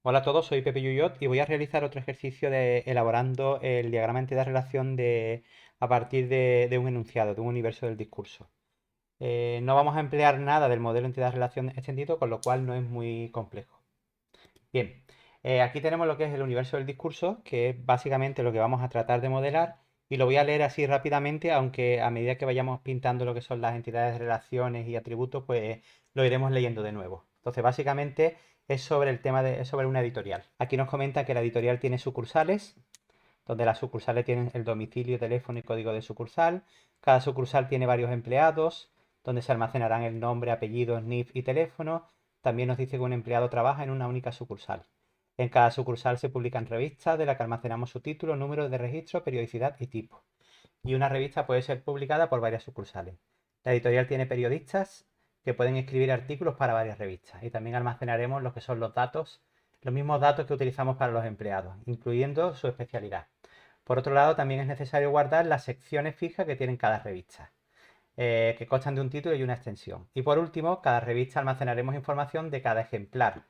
Hola a todos, soy Pepe Yuyot y voy a realizar otro ejercicio de elaborando el diagrama entidad-relación a partir de un enunciado, de un universo del discurso. No vamos a emplear nada del modelo entidad-relación extendido, con lo cual no es muy complejo. Bien, aquí tenemos lo que es el universo del discurso, que es básicamente lo que vamos a tratar de modelar, y lo voy a leer así rápidamente, aunque a medida que vayamos pintando lo que son las entidades, relaciones y atributos, pues lo iremos leyendo de nuevo. Entonces, básicamente es sobre es sobre una editorial. Aquí nos comenta que la editorial tiene sucursales, donde las sucursales tienen el domicilio, teléfono y código de sucursal. Cada sucursal tiene varios empleados, donde se almacenarán el nombre, apellidos, NIF y teléfono. También nos dice que un empleado trabaja en una única sucursal. En cada sucursal se publican revistas de las que almacenamos su título, número de registro, periodicidad y tipo. Y una revista puede ser publicada por varias sucursales. La editorial tiene periodistas que pueden escribir artículos para varias revistas. Y también almacenaremos lo que son los datos, los mismos datos que utilizamos para los empleados, incluyendo su especialidad. Por otro lado, también es necesario guardar las secciones fijas que tienen cada revista, que constan de un título y una extensión. Y por último, cada revista almacenaremos información de cada ejemplar,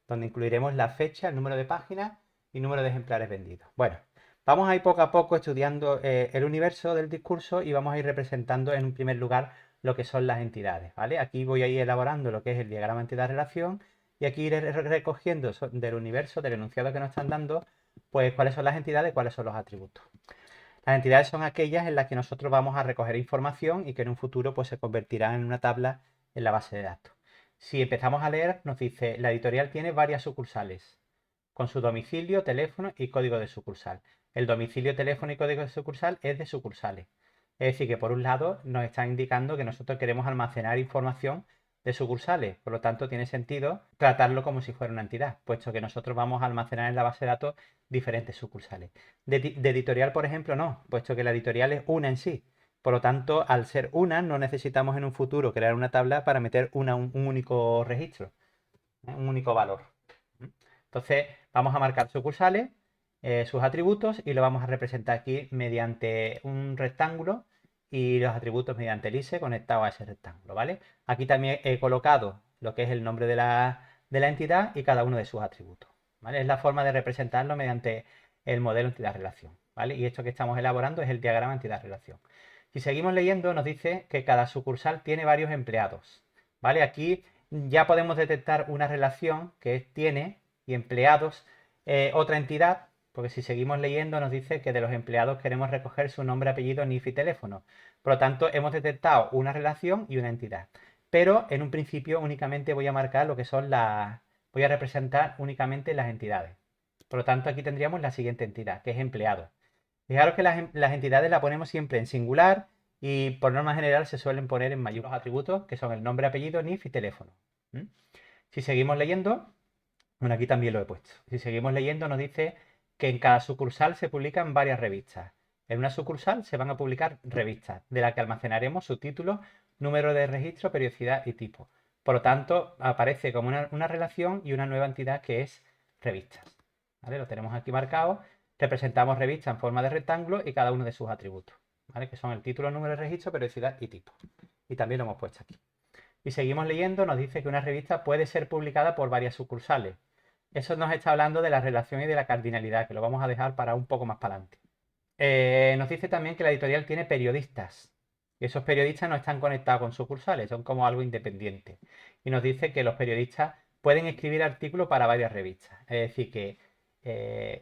donde incluiremos la fecha, el número de páginas y número de ejemplares vendidos. Bueno, vamos a ir poco a poco estudiando el universo del discurso y vamos a ir representando en un primer lugar lo que son las entidades, ¿vale? Aquí voy a ir elaborando lo que es el diagrama entidad-relación y aquí iré recogiendo del universo, del enunciado que nos están dando, pues cuáles son las entidades, cuáles son los atributos. Las entidades son aquellas en las que nosotros vamos a recoger información y que en un futuro pues, se convertirán en una tabla en la base de datos. Si empezamos a leer, nos dice, la editorial tiene varias sucursales, con su domicilio, teléfono y código de sucursal. El domicilio, teléfono y código de sucursal es de sucursales. Es decir, que por un lado nos está indicando que nosotros queremos almacenar información de sucursales. Por lo tanto, tiene sentido tratarlo como si fuera una entidad, puesto que nosotros vamos a almacenar en la base de datos diferentes sucursales. De editorial, por ejemplo, no, puesto que la editorial es una en sí. Por lo tanto, al ser una, no necesitamos en un futuro crear una tabla para meter un único registro, un único valor. Entonces, vamos a marcar sucursales, sus atributos y lo vamos a representar aquí mediante un rectángulo y los atributos mediante el ISE conectado a ese rectángulo, ¿vale? Aquí también he colocado lo que es el nombre de la entidad y cada uno de sus atributos, ¿vale? Es la forma de representarlo mediante el modelo entidad-relación, ¿vale? Y esto que estamos elaborando es el diagrama entidad-relación. Si seguimos leyendo, nos dice que cada sucursal tiene varios empleados, ¿vale? Aquí ya podemos detectar una relación que es tiene y empleados otra entidad, porque si seguimos leyendo nos dice que de los empleados queremos recoger su nombre, apellido, NIF y teléfono. Por lo tanto, hemos detectado una relación y una entidad. Pero en un principio únicamente voy a marcar lo que son voy a representar únicamente las entidades. Por lo tanto, aquí tendríamos la siguiente entidad, que es empleado. Fijaros que las entidades las ponemos siempre en singular y por norma general se suelen poner en mayúsculas los atributos, que son el nombre, apellido, NIF y teléfono. ¿Mm? Si seguimos leyendo, bueno, aquí también lo he puesto. Si seguimos leyendo, nos dice que en cada sucursal se publican varias revistas. En una sucursal se van a publicar revistas, de las que almacenaremos su título, número de registro, periodicidad y tipo. Por lo tanto, aparece como una relación y una nueva entidad que es revistas. ¿Vale? Lo tenemos aquí marcado. Representamos revistas en forma de rectángulo y cada uno de sus atributos, ¿vale? Que son el título, número de registro, periodicidad y tipo. Y también lo hemos puesto aquí. Y seguimos leyendo, nos dice que una revista puede ser publicada por varias sucursales. Eso nos está hablando de la relación y de la cardinalidad, que lo vamos a dejar para un poco más para adelante. Nos dice también que la editorial tiene periodistas. Y esos periodistas no están conectados con sucursales, son como algo independiente. Y nos dice que los periodistas pueden escribir artículos para varias revistas. Es decir, que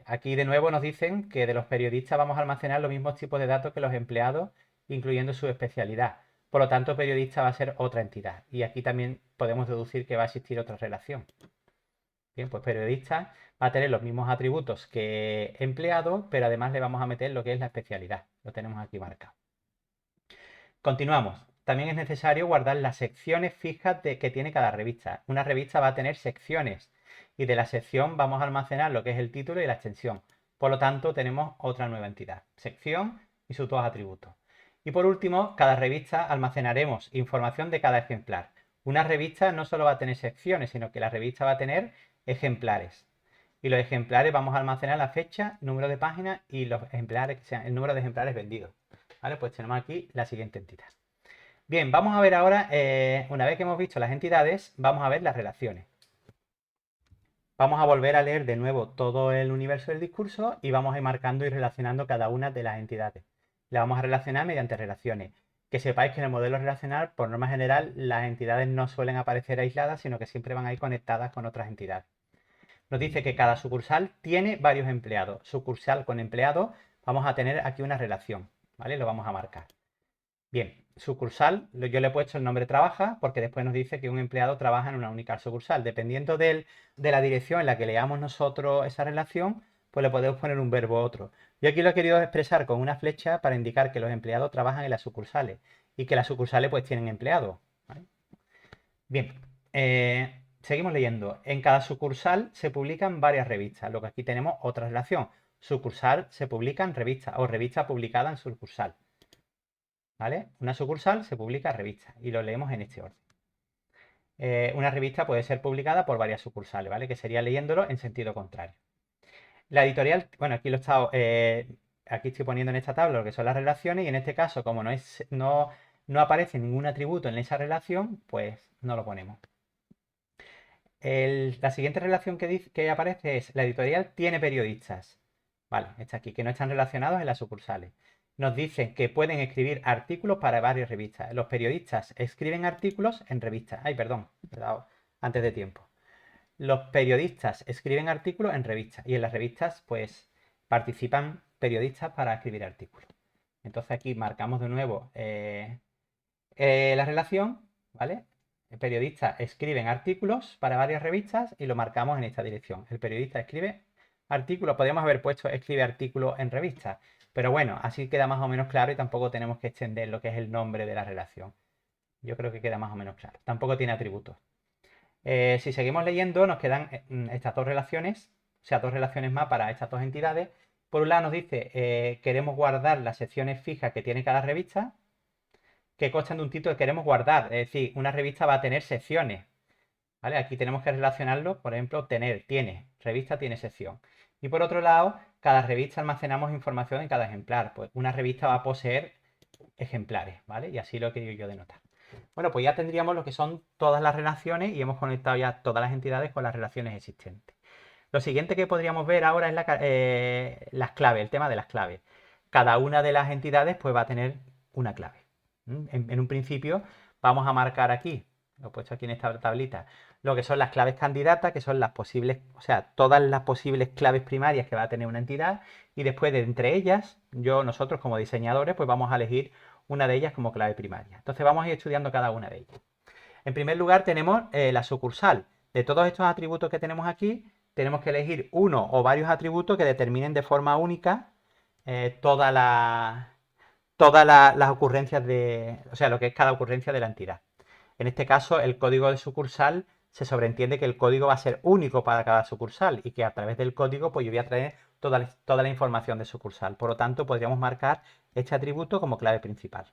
aquí de nuevo nos dicen que de los periodistas vamos a almacenar los mismos tipos de datos que los empleados, incluyendo su especialidad. Por lo tanto, periodista va a ser otra entidad. Y aquí también podemos deducir que va a existir otra relación. Bien, pues periodista va a tener los mismos atributos que empleado, pero además le vamos a meter lo que es la especialidad. Lo tenemos aquí marcado. Continuamos. También es necesario guardar las secciones fijas que tiene cada revista. Una revista va a tener secciones y de la sección vamos a almacenar lo que es el título y la extensión. Por lo tanto, tenemos otra nueva entidad, sección y sus dos atributos. Y por último, cada revista almacenaremos información de cada ejemplar. Una revista no solo va a tener secciones, sino que la revista va a tener ejemplares. Y los ejemplares vamos a almacenar la fecha, número de páginas y los ejemplares, que sean el número de ejemplares vendidos. ¿Vale? Pues tenemos aquí la siguiente entidad. Bien, vamos a ver ahora, una vez que hemos visto las entidades, vamos a ver las relaciones. Vamos a volver a leer de nuevo todo el universo del discurso y vamos a ir marcando y relacionando cada una de las entidades. La vamos a relacionar mediante relaciones. Que sepáis que en el modelo relacional, por norma general, las entidades no suelen aparecer aisladas, sino que siempre van a ir conectadas con otras entidades. Nos dice que cada sucursal tiene varios empleados. Sucursal con empleado, vamos a tener aquí una relación, ¿vale? Lo vamos a marcar. Bien, sucursal, yo le he puesto el nombre trabaja porque después nos dice que un empleado trabaja en una única sucursal. Dependiendo de la dirección en la que leamos nosotros esa relación, pues le podemos poner un verbo u otro. Yo aquí lo he querido expresar con una flecha para indicar que los empleados trabajan en las sucursales y que las sucursales pues tienen empleados, ¿vale? Bien, seguimos leyendo. En cada sucursal se publican varias revistas, lo que aquí tenemos otra relación. Sucursal se publican revistas o revista publicada en sucursal. ¿Vale? Una sucursal se publica revistas y lo leemos en este orden. Una revista puede ser publicada por varias sucursales, ¿vale? Que sería leyéndolo en sentido contrario. La editorial, bueno, aquí lo he estado, aquí estoy poniendo en esta tabla lo que son las relaciones y en este caso, como no aparece ningún atributo en esa relación, pues no lo ponemos. La siguiente relación que aparece es la editorial tiene periodistas. Vale, está aquí, que no están relacionados en las sucursales. Nos dicen que pueden escribir artículos para varias revistas. Los periodistas escriben artículos en revistas. Ay, perdón, antes de tiempo. Los periodistas escriben artículos en revistas y en las revistas pues participan periodistas para escribir artículos. Entonces aquí marcamos de nuevo la relación, ¿vale? Periodistas escriben artículos para varias revistas y lo marcamos en esta dirección. El periodista escribe artículos, podríamos haber puesto escribe artículos en revistas, pero bueno, así queda más o menos claro y tampoco tenemos que extender lo que es el nombre de la relación. Yo creo que queda más o menos claro. Tampoco tiene atributos. Si seguimos leyendo, nos quedan estas dos relaciones, o sea, dos relaciones más para estas dos entidades. Por un lado nos dice, queremos guardar las secciones fijas que tiene cada revista, que constan de un título que queremos guardar. Es decir, una revista va a tener secciones. ¿Vale? Aquí tenemos que relacionarlo, por ejemplo, tiene, revista tiene sección. Y por otro lado, cada revista almacenamos información en cada ejemplar. Pues una revista va a poseer ejemplares, ¿vale? Y así lo he querido yo denotar. Bueno, pues ya tendríamos lo que son todas las relaciones y hemos conectado ya todas las entidades con las relaciones existentes. Lo siguiente que podríamos ver ahora es las claves, el tema de las claves. Cada una de las entidades pues va a tener una clave. En un principio vamos a marcar aquí, lo he puesto aquí en esta tablita, lo que son las claves candidatas, que son las posibles, o sea, todas las posibles claves primarias que va a tener una entidad, y después de entre ellas, nosotros como diseñadores, pues vamos a elegir una de ellas como clave primaria. Entonces vamos a ir estudiando cada una de ellas. En primer lugar tenemos la sucursal. De todos estos atributos que tenemos aquí, tenemos que elegir uno o varios atributos que determinen de forma única todas las ocurrencias o sea, lo que es cada ocurrencia de la entidad. En este caso, el código de sucursal se sobreentiende que el código va a ser único para cada sucursal y que a través del código pues yo voy a traer toda la información de sucursal. Por lo tanto, podríamos marcar este atributo como clave principal.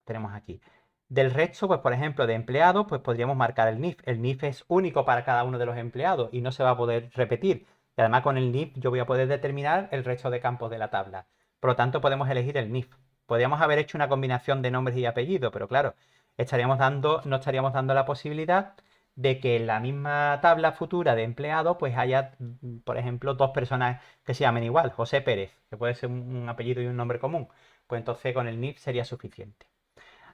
Tenemos aquí. Del resto, pues por ejemplo, de empleados, pues podríamos marcar el NIF. El NIF es único para cada uno de los empleados y no se va a poder repetir. Y además con el NIF yo voy a poder determinar el resto de campos de la tabla. Por lo tanto, podemos elegir el NIF. Podríamos haber hecho una combinación de nombres y apellidos, pero claro, no estaríamos dando la posibilidad de que en la misma tabla futura de empleados, pues haya, por ejemplo, dos personas que se llamen igual, José Pérez, que puede ser un apellido y un nombre común. Pues entonces con el NIF sería suficiente.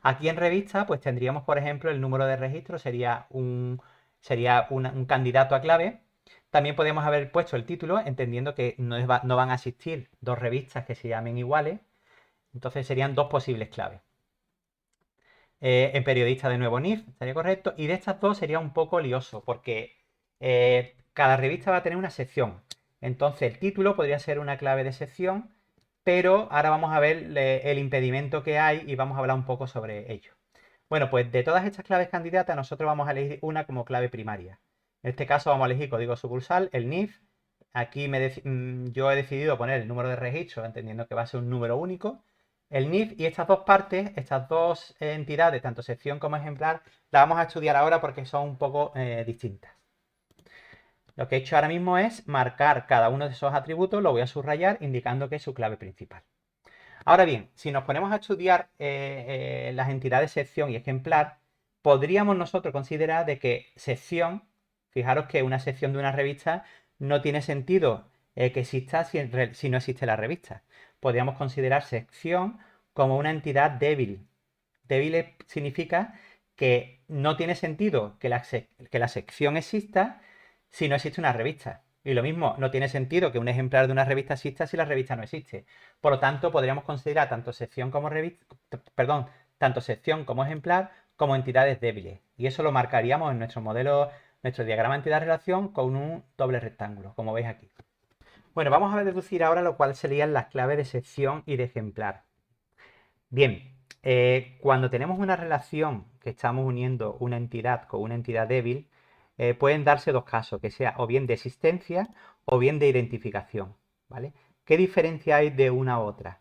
Aquí en revista, pues tendríamos, por ejemplo, el número de registro, sería un candidato a clave. También podemos haber puesto el título, entendiendo que no van a existir dos revistas que se llamen iguales. Entonces serían dos posibles claves. En periodista de nuevo NIF, estaría correcto. Y de estas dos sería un poco lioso, porque cada revista va a tener una sección. Entonces el título podría ser una clave de sección, pero ahora vamos a ver el impedimento que hay y vamos a hablar un poco sobre ello. Bueno, pues de todas estas claves candidatas, nosotros vamos a elegir una como clave primaria. En este caso vamos a elegir código sucursal, el NIF. Aquí yo he decidido poner el número de registro, entendiendo que va a ser un número único. El NIF y estas dos partes, estas dos entidades, tanto sección como ejemplar, las vamos a estudiar ahora porque son un poco distintas. Lo que he hecho ahora mismo es marcar cada uno de esos atributos, lo voy a subrayar indicando que es su clave principal. Ahora bien, si nos ponemos a estudiar las entidades sección y ejemplar, podríamos nosotros considerar de que sección Fijaros que una sección de una revista no tiene sentido que exista si no existe la revista. Podríamos considerar sección como una entidad débil. Débil significa que no tiene sentido que la sección exista si no existe una revista. Y lo mismo, no tiene sentido que un ejemplar de una revista exista si la revista no existe. Por lo tanto, podríamos considerar tanto sección como tanto sección como ejemplar como entidades débiles. Y eso lo marcaríamos en nuestro modelo, nuestro diagrama de entidad-relación con un doble rectángulo, como veis aquí. Bueno, vamos a deducir ahora lo cual serían las claves de sección y de ejemplar. Bien, cuando tenemos una relación que estamos uniendo una entidad con una entidad débil, pueden darse dos casos, que sea o bien de existencia o bien de identificación, ¿vale? ¿Qué diferencia hay de una a otra?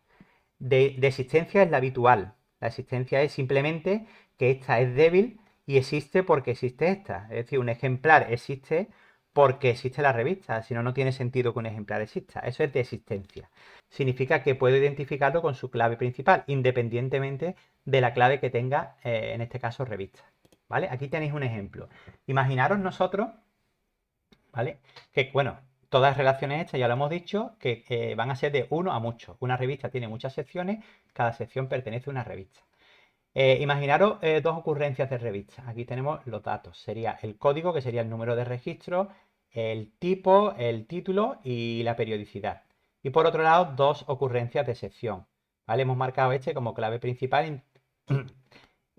De existencia es la habitual. La existencia es simplemente que esta es débil y existe porque existe esta. Es decir, un ejemplar existe porque existe la revista. Si no, no tiene sentido que un ejemplar exista. Eso es de existencia. Significa que puedo identificarlo con su clave principal, independientemente de la clave que tenga, en este caso, revista. ¿Vale? Aquí tenéis un ejemplo. Imaginaros nosotros, ¿vale? Que, bueno, todas relaciones hechas, ya lo hemos dicho, que van a ser de uno a muchos. Una revista tiene muchas secciones, cada sección pertenece a una revista. Imaginaros dos ocurrencias de revista. Aquí tenemos los datos. Sería el código, que sería el número de registro, el tipo, el título y la periodicidad. Y por otro lado, dos ocurrencias de sección. ¿Vale? Hemos marcado este como clave principal,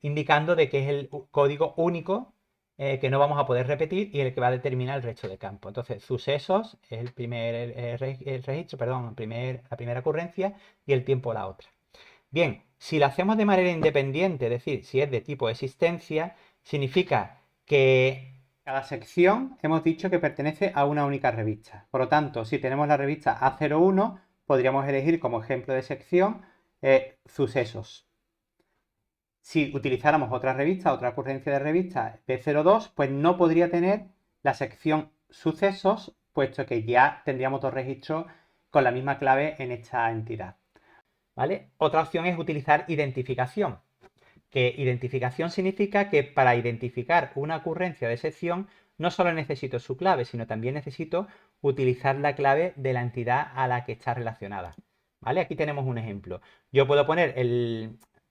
indicando de que es el código único que no vamos a poder repetir y el que va a determinar el resto de campo. Entonces, sucesos es el primer el registro, perdón, la primera ocurrencia y el tiempo la otra. Bien, si lo hacemos de manera independiente, es decir, si es de tipo existencia, significa que cada sección hemos dicho que pertenece a una única revista. Por lo tanto, si tenemos la revista A01, podríamos elegir como ejemplo de sección sucesos. Si utilizáramos otra revista, otra ocurrencia de revista P02, pues no podría tener la sección sucesos, puesto que ya tendríamos dos registros con la misma clave en esta entidad. ¿Vale? Otra opción es utilizar identificación. Que identificación significa que para identificar una ocurrencia de sección no solo necesito su clave, sino también necesito utilizar la clave de la entidad a la que está relacionada. ¿Vale? Aquí tenemos un ejemplo. Yo puedo poner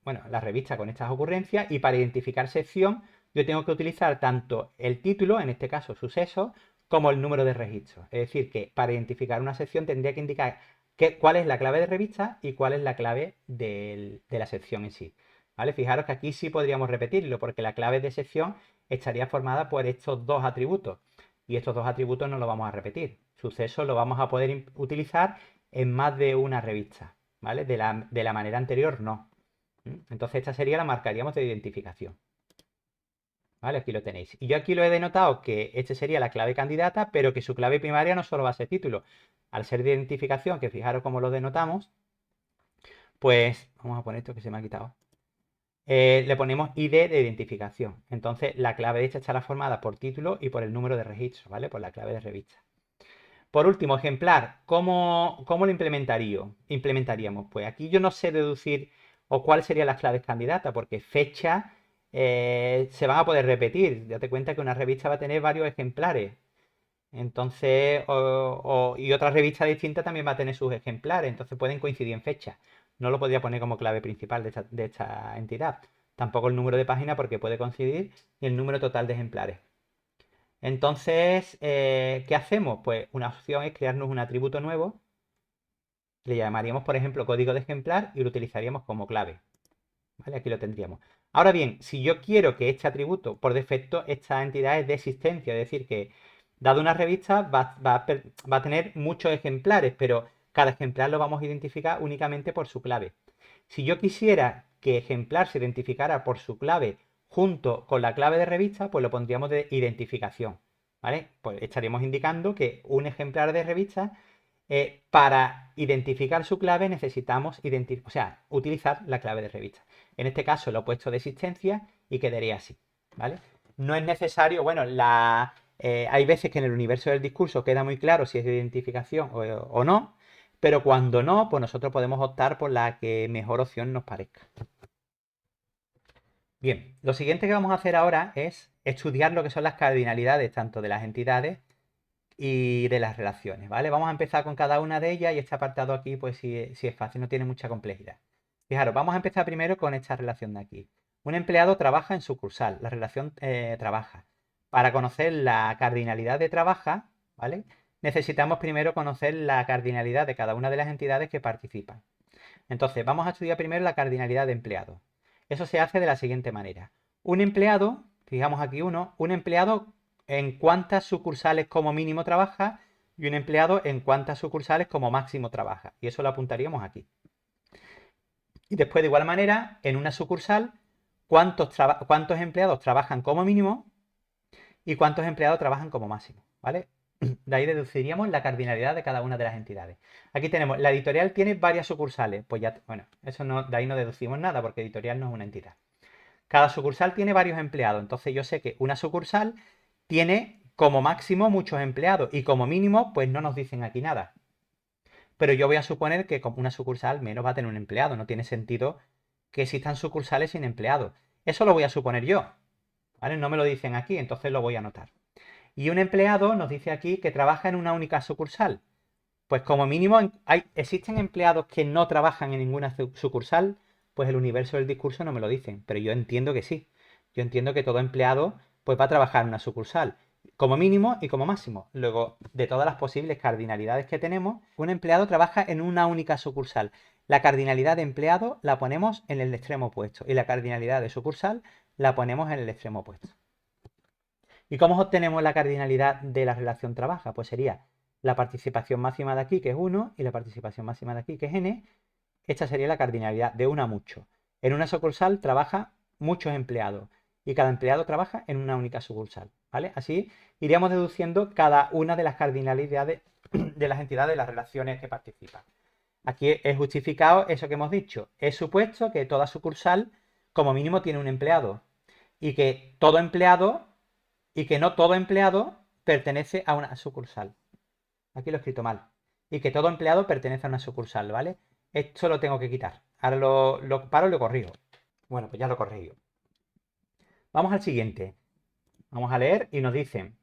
la revista con estas ocurrencias y para identificar sección yo tengo que utilizar tanto el título, en este caso suceso, como el número de registro. Es decir, que para identificar una sección tendría que indicar cuál es la clave de revista y cuál es la clave de la sección en sí. ¿Vale? Fijaros que aquí sí podríamos repetirlo, porque la clave de sección estaría formada por estos dos atributos. Y estos dos atributos no los vamos a repetir. Suceso lo vamos a poder utilizar en más de una revista. ¿Vale? De la manera anterior no. Entonces esta sería la marcaríamos de identificación. ¿Vale? Aquí lo tenéis. Y yo aquí lo he denotado que este sería la clave candidata, pero que su clave primaria no solo va a ser título. Al ser de identificación, que fijaros cómo lo denotamos, pues vamos a poner esto que se me ha quitado. Le ponemos ID de identificación. Entonces la clave de esta estará formada por título y por el número de registro, ¿vale? Por la clave de revista. Por último, ejemplar. ¿Cómo lo implementaríamos? Pues aquí yo no sé deducir o cuáles serían las claves candidatas, porque fecha se van a poder repetir. Date cuenta que una revista va a tener varios ejemplares. Entonces, y otra revista distinta también va a tener sus ejemplares, entonces pueden coincidir en fecha. No lo podría poner como clave principal de esta entidad. Tampoco el número de página porque puede coincidir y el número total de ejemplares. Entonces, ¿qué hacemos? Pues una opción es crearnos un atributo nuevo. Le llamaríamos, por ejemplo, código de ejemplar y lo utilizaríamos como clave. ¿Vale? Aquí lo tendríamos. Ahora bien, si yo quiero que este atributo, por defecto, esta entidad es de existencia, es decir, que dado una revista va a tener muchos ejemplares, pero cada ejemplar lo vamos a identificar únicamente por su clave. Si yo quisiera que ejemplar se identificara por su clave junto con la clave de revista, pues lo pondríamos de identificación. ¿Vale? Pues estaríamos indicando que un ejemplar de revista, para identificar su clave necesitamos utilizar la clave de revista. En este caso lo he puesto de existencia y quedaría así, ¿vale? No es necesario, bueno, hay veces que en el universo del discurso queda muy claro si es de identificación o no, pero cuando no, pues nosotros podemos optar por la que mejor opción nos parezca. Bien, lo siguiente que vamos a hacer ahora es estudiar lo que son las cardinalidades tanto de las entidades y de las relaciones, ¿vale? Vamos a empezar con cada una de ellas y este apartado aquí, pues sí es fácil, no tiene mucha complejidad. Fijaros, vamos a empezar primero con esta relación de aquí. Un empleado trabaja en sucursal, la relación trabaja. Para conocer la cardinalidad de trabaja, ¿vale? Necesitamos primero conocer la cardinalidad de cada una de las entidades que participan. Entonces, vamos a estudiar primero la cardinalidad de empleado. Eso se hace de la siguiente manera. Un empleado, fijamos aquí uno, un empleado en cuántas sucursales como mínimo trabaja y un empleado en cuántas sucursales como máximo trabaja. Y eso lo apuntaríamos aquí. Y después, de igual manera, en una sucursal, cuántos empleados trabajan como mínimo y cuántos empleados trabajan como máximo, ¿vale? De ahí deduciríamos la cardinalidad de cada una de las entidades. Aquí tenemos, la editorial tiene varias sucursales. Pues ya, bueno, eso no, de ahí no deducimos nada porque editorial no es una entidad. Cada sucursal tiene varios empleados. Entonces yo sé que una sucursal tiene como máximo muchos empleados y como mínimo, pues no nos dicen aquí nada. Pero yo voy a suponer que como una sucursal menos va a tener un empleado. No tiene sentido que existan sucursales sin empleados. Eso lo voy a suponer yo. ¿Vale? No me lo dicen aquí, entonces lo voy a anotar. Y un empleado nos dice aquí que trabaja en una única sucursal. Pues como mínimo existen empleados que no trabajan en ninguna sucursal, pues el universo del discurso no me lo dicen, pero yo entiendo que sí. Yo entiendo que todo empleado pues va a trabajar en una sucursal, como mínimo y como máximo. Luego, de todas las posibles cardinalidades que tenemos, un empleado trabaja en una única sucursal. La cardinalidad de empleado la ponemos en el extremo opuesto y la cardinalidad de sucursal la ponemos en el extremo opuesto. ¿Y cómo obtenemos la cardinalidad de la relación trabaja? Pues sería la participación máxima de aquí, que es 1, y la participación máxima de aquí, que es n. Esta sería la cardinalidad de 1 a mucho. En una sucursal trabaja muchos empleados y cada empleado trabaja en una única sucursal, ¿vale? Así iríamos deduciendo cada una de las cardinalidades de las entidades de las relaciones que participan. Aquí he justificado eso que hemos dicho. He supuesto que toda sucursal como mínimo tiene un empleado y que todo empleado y que no todo empleado pertenece a una sucursal. Aquí lo he escrito mal. Y que todo empleado pertenece a una sucursal, ¿vale? Esto lo tengo que quitar. Ahora lo paro y lo corrijo. Bueno, pues ya lo corrijo. Vamos al siguiente. Vamos a leer y nos dicen,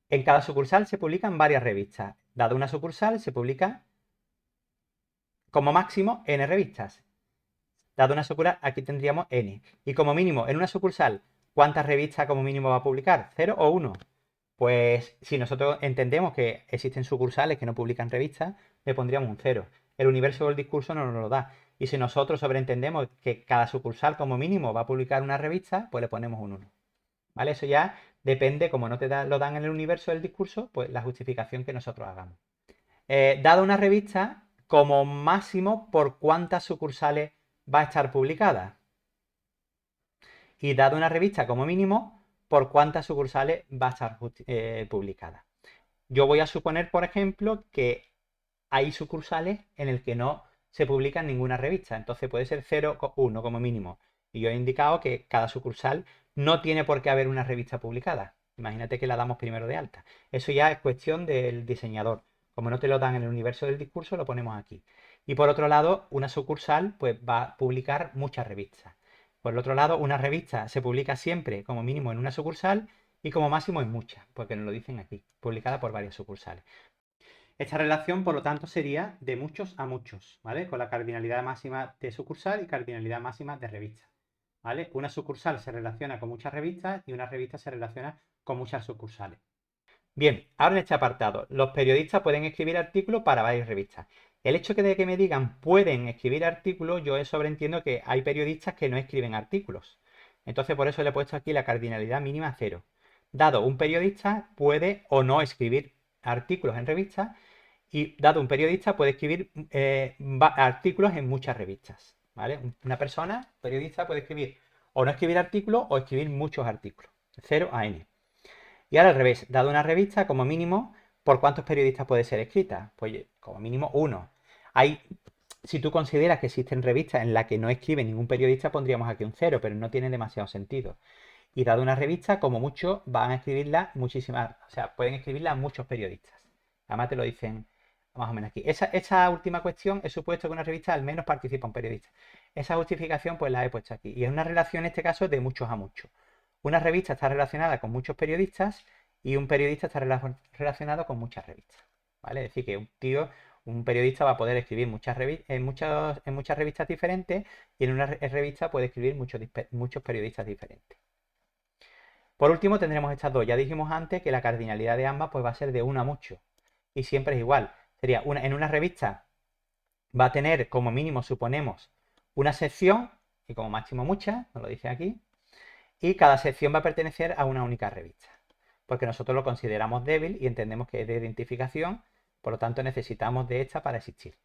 en cada sucursal se publican varias revistas. Dado una sucursal se publica como máximo n revistas. Dado una sucursal, aquí tendríamos n. Y como mínimo, en una sucursal, ¿cuántas revistas como mínimo va a publicar? ¿0 o 1? Pues si nosotros entendemos que existen sucursales que no publican revistas, le pondríamos un 0. El universo del discurso no nos lo da. Y si nosotros sobreentendemos que cada sucursal como mínimo va a publicar una revista, pues le ponemos un 1. ¿Vale? Eso ya depende, como no te lo dan en el universo del discurso, pues la justificación que nosotros hagamos. Dado una revista, como máximo, ¿por cuántas sucursales va a estar publicada? Y dado una revista como mínimo, ¿por cuántas sucursales va a estar publicada? Yo voy a suponer, por ejemplo, que hay sucursales en el que no se publica ninguna revista. Entonces puede ser 0 o 1 como mínimo. Y yo he indicado que cada sucursal no tiene por qué haber una revista publicada. Imagínate que la damos primero de alta. Eso ya es cuestión del diseñador. Como no te lo dan en el universo del discurso, lo ponemos aquí. Y por otro lado, una sucursal pues va a publicar muchas revistas. Por el otro lado, una revista se publica siempre como mínimo en una sucursal y como máximo en muchas, porque nos lo dicen aquí, publicada por varias sucursales. Esta relación, por lo tanto, sería de muchos a muchos, ¿vale? Con la cardinalidad máxima de sucursal y cardinalidad máxima de revista, ¿vale? Una sucursal se relaciona con muchas revistas y una revista se relaciona con muchas sucursales. Bien, ahora en este apartado, los periodistas pueden escribir artículos para varias revistas. El hecho de que me digan pueden escribir artículos, yo sobreentiendo que hay periodistas que no escriben artículos. Entonces por eso le he puesto aquí la cardinalidad mínima 0. Dado un periodista puede o no escribir artículos en revistas y dado un periodista puede escribir artículos en muchas revistas. ¿Vale? Una persona, periodista, puede escribir o no escribir artículos o escribir muchos artículos. 0 a n. Y ahora al revés, dado una revista, como mínimo, ¿por cuántos periodistas puede ser escrita? Pues como mínimo 1. Si tú consideras que existen revistas en las que no escribe ningún periodista, pondríamos aquí un 0, pero no tiene demasiado sentido. Y dado una revista, como mucho, van a escribirla muchísimas, o sea, pueden escribirla muchos periodistas. Además te lo dicen más o menos aquí. Esa última cuestión es supuesto que una revista al menos participa un periodista. Esa justificación pues la he puesto aquí. Y es una relación en este caso de muchos a muchos. Una revista está relacionada con muchos periodistas y un periodista está relacionado con muchas revistas. ¿Vale? Es decir, que un periodista va a poder escribir en muchas revistas diferentes y en una revista puede escribir muchos periodistas diferentes. Por último tendremos estas dos. Ya dijimos antes que la cardinalidad de ambas pues va a ser de 1 a mucho. Y siempre es igual. Sería en una revista va a tener como mínimo, suponemos, una sección y como máximo muchas, nos lo dice aquí, y cada sección va a pertenecer a una única revista, porque nosotros lo consideramos débil y entendemos que es de identificación, por lo tanto necesitamos de esta para existir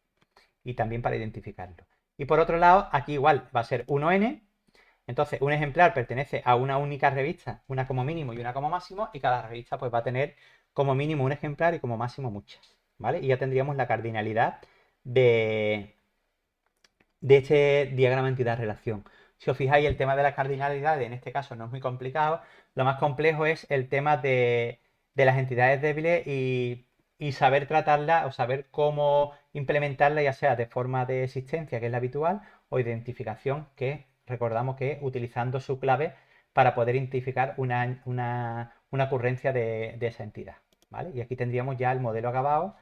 y también para identificarlo. Y por otro lado, aquí igual va a ser 1n, entonces un ejemplar pertenece a una única revista, una como mínimo y una como máximo, y cada revista pues va a tener como mínimo un ejemplar y como máximo muchas, ¿vale? Y ya tendríamos la cardinalidad de, de este diagrama entidad-relación. Si os fijáis, el tema de las cardinalidades en este caso no es muy complicado. Lo más complejo es el tema de las entidades débiles y saber tratarlas o saber cómo implementarlas, ya sea de forma de existencia, que es la habitual, o identificación, que recordamos que utilizando su clave para poder identificar una ocurrencia de esa entidad. ¿Vale? Y aquí tendríamos ya el modelo acabado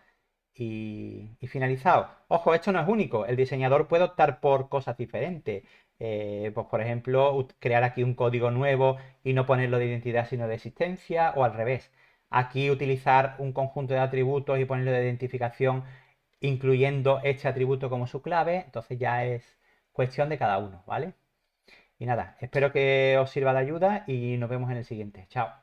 y finalizado. Ojo, esto no es único. El diseñador puede optar por cosas diferentes. Pues, por ejemplo, crear aquí un código nuevo y no ponerlo de identidad sino de existencia, o al revés. Aquí utilizar un conjunto de atributos y ponerlo de identificación, incluyendo este atributo como su clave. Entonces ya es cuestión de cada uno, ¿vale? Y nada, espero que os sirva de ayuda y nos vemos en el siguiente. Chao.